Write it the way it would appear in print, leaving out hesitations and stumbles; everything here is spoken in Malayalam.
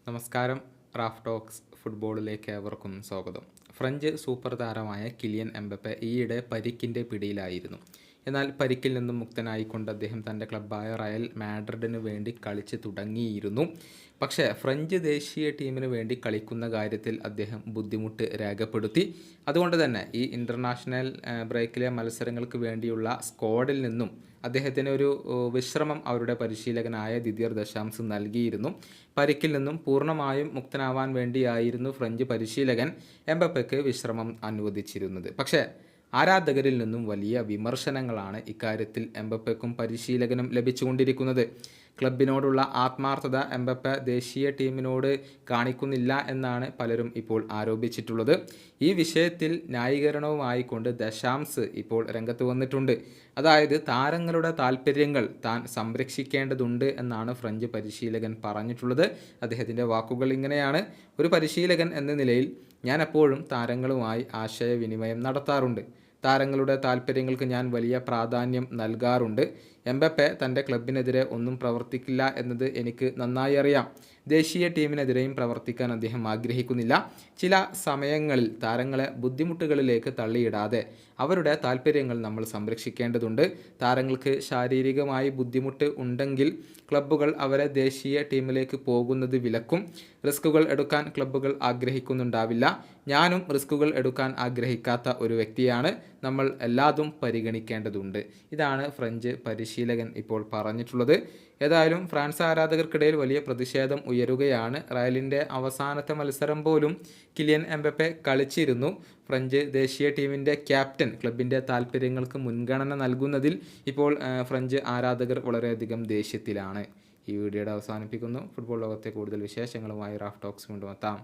നമസ്കാരം. റാഫ് ടോക്സ് ഫുട്ബോളിലേക്ക് ഏവർക്കും സ്വാഗതം. ഫ്രഞ്ച് സൂപ്പർ താരമായ കിലിയൻ എംബപ്പെ ഈയിടെ പരിക്കിൻ്റെ പിടിയിലായിരുന്നു. എന്നാൽ പരിക്കിൽ നിന്നും മുക്തനായിക്കൊണ്ട് അദ്ദേഹം തൻ്റെ ക്ലബ്ബായ റയൽ മാഡ്രിഡിന് വേണ്ടി കളിച്ച് തുടങ്ങിയിരുന്നു. പക്ഷേ ഫ്രഞ്ച് ദേശീയ ടീമിന് വേണ്ടി കളിക്കുന്ന കാര്യത്തിൽ അദ്ദേഹം ബുദ്ധിമുട്ട് രേഖപ്പെടുത്തി. അതുകൊണ്ട് തന്നെ ഈ ഇൻ്റർനാഷണൽ ബ്രേക്കിലെ മത്സരങ്ങൾക്ക് വേണ്ടിയുള്ള സ്ക്വാഡിൽ നിന്നും അദ്ദേഹത്തിന് ഒരു വിശ്രമം അവരുടെ പരിശീലകനായ ദിദിയർ ദശാംസ് നൽകിയിരുന്നു. പരിക്കിൽ നിന്നും പൂർണ്ണമായും മുക്തനാവാൻ വേണ്ടിയായിരുന്നു ഫ്രഞ്ച് പരിശീലകൻ എംബപ്പയ്ക്ക് വിശ്രമം അനുവദിച്ചിരുന്നത്. പക്ഷേ ആരാധകരിൽ നിന്നും വലിയ വിമർശനങ്ങളാണ് ഇക്കാര്യത്തിൽ എംബപ്പയ്ക്കും പരിശീലകനും ലഭിച്ചുകൊണ്ടിരിക്കുന്നത്. ക്ലബിനോടുള്ള ആത്മാർത്ഥത എംബപ്പെ ദേശീയ ടീമിനോട് കാണിക്കുന്നില്ല എന്നാണ് പലരും ഇപ്പോൾ ആരോപിച്ചിട്ടുള്ളത്. ഈ വിഷയത്തിൽ ന്യായീകരണവുമായിക്കൊണ്ട് ദശാംസ് ഇപ്പോൾ രംഗത്ത് വന്നിട്ടുണ്ട്. അതായത് താരങ്ങളുടെ താല്പര്യങ്ങൾ താൻ സംരക്ഷിക്കേണ്ടതുണ്ട് എന്നാണ് ഫ്രഞ്ച് പരിശീലകൻ പറഞ്ഞിട്ടുള്ളത്. അദ്ദേഹത്തിൻ്റെ വാക്കുകൾ ഇങ്ങനെയാണ്: ഒരു പരിശീലകൻ എന്ന നിലയിൽ ഞാൻ എപ്പോഴും താരങ്ങളുമായി ആശയവിനിമയം നടത്താറുണ്ട്. താരങ്ങളുടെ താല്പര്യങ്ങൾക്ക് ഞാൻ വലിയ പ്രാധാന്യം നൽകാറുണ്ട്. എംബപ്പെ തൻ്റെ ക്ലബിനെതിരെ ഒന്നും പ്രവർത്തിക്കില്ല എന്നത് എനിക്ക് നന്നായി അറിയാം. ദേശീയ ടീമിനെതിരെയും പ്രവർത്തിക്കാൻ അദ്ദേഹം ആഗ്രഹിക്കുന്നില്ല. ചില സമയങ്ങളിൽ താരങ്ങളെ ബുദ്ധിമുട്ടുകളിലേക്ക് തള്ളിയിടാതെ അവരുടെ താല്പര്യങ്ങൾ നമ്മൾ സംരക്ഷിക്കേണ്ടതുണ്ട്. താരങ്ങൾക്ക് ശാരീരികമായി ബുദ്ധിമുട്ട് ഉണ്ടെങ്കിൽ ക്ലബ്ബുകൾ അവരെ ദേശീയ ടീമിലേക്ക് പോകുന്നത് വിലക്കും. റിസ്കുകൾ എടുക്കാൻ ക്ലബ്ബുകൾ ആഗ്രഹിക്കുന്നുണ്ടാവില്ല. ഞാനും റിസ്കുകൾ എടുക്കാൻ ആഗ്രഹിക്കാത്ത ഒരു വ്യക്തിയാണ്. നമ്മൾ എല്ലാതും പരിഗണിക്കേണ്ടതുണ്ട്. ഇതാണ് ഫ്രഞ്ച് പരിശീലകൻ ഇപ്പോൾ പറഞ്ഞിട്ടുള്ളത്. ഏതായാലും ഫ്രാൻസ് ആരാധകർക്കിടയിൽ വലിയ പ്രതിഷേധം ഉയരുകയാണ്. റയലിൻ്റെ അവസാനത്തെ മത്സരം പോലും കിലിയൻ എംബപ്പെ കളിച്ചിരുന്നു. ഫ്രഞ്ച് ദേശീയ ടീമിൻ്റെ ക്യാപ്റ്റൻ ക്ലബിൻ്റെ താല്പര്യങ്ങൾക്ക് മുൻഗണന നൽകുന്നതിൽ ഇപ്പോൾ ഫ്രഞ്ച് ആരാധകർ വളരെയധികം ദേഷ്യത്തിലാണ്. ഈ വീഡിയോയുടെ അവസാനിപ്പിക്കുന്നു. ഫുട്ബോൾ ലോകത്തെ കൂടുതൽ വിശേഷങ്ങളുമായി റാഫ് ടോക്സ് കൊണ്ടുവെത്താം.